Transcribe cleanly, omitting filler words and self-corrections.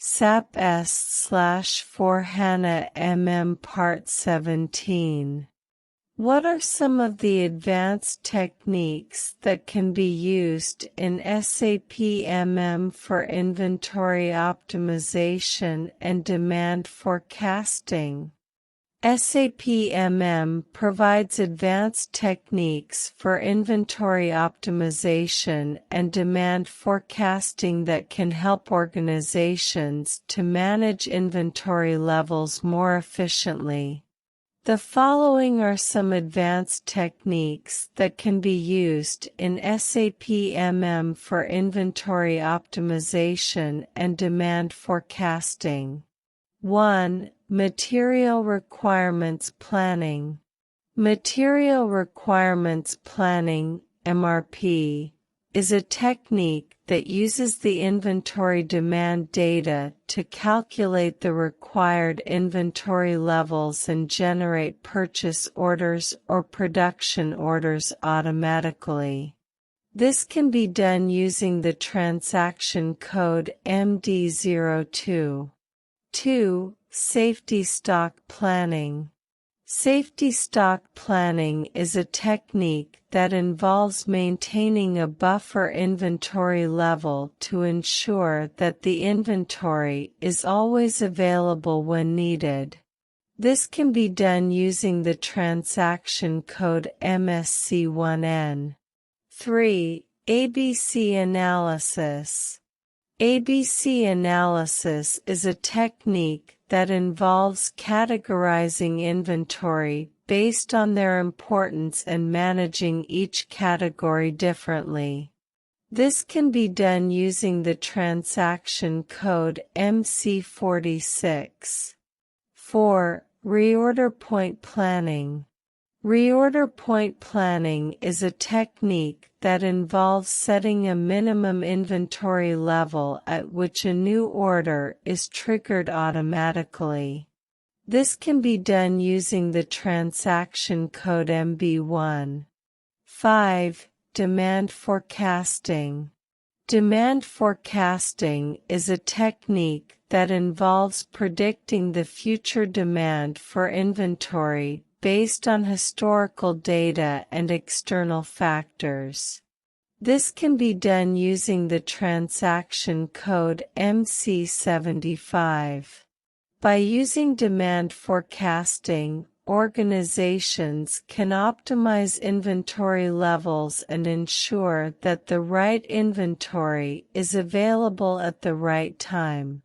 SAP S/4hana Part 17. What are some of the advanced techniques that can be used in SAP for inventory optimization and demand forecasting? SAP provides advanced techniques for inventory optimization and demand forecasting that can help organizations to manage inventory levels more efficiently. The following are some advanced techniques that can be used in SAP for inventory optimization and demand forecasting. 1. Material Requirements Planning. Material Requirements Planning (MRP) is a technique that uses the inventory demand data to calculate the required inventory levels and generate purchase orders or production orders automatically. This can be done using the transaction code MD02. 2. Safety Stock Planning. Safety stock planning is a technique that involves maintaining a buffer inventory level to ensure that the inventory is always available when needed. This can be done using the transaction code MSC1N. 3. ABC Analysis. ABC analysis is a technique that involves categorizing inventory based on their importance and managing each category differently. This can be done using the transaction code MC46. 4. Reorder Point Planning. Reorder point planning is a technique that involves setting a minimum inventory level at which a new order is triggered automatically. This can be done using the transaction code MB1. 5. Demand Forecasting. Demand forecasting is a technique that involves predicting the future demand for inventory based on historical data and external factors. This can be done using the transaction code MC75. By using demand forecasting, organizations can optimize inventory levels and ensure that the right inventory is available at the right time.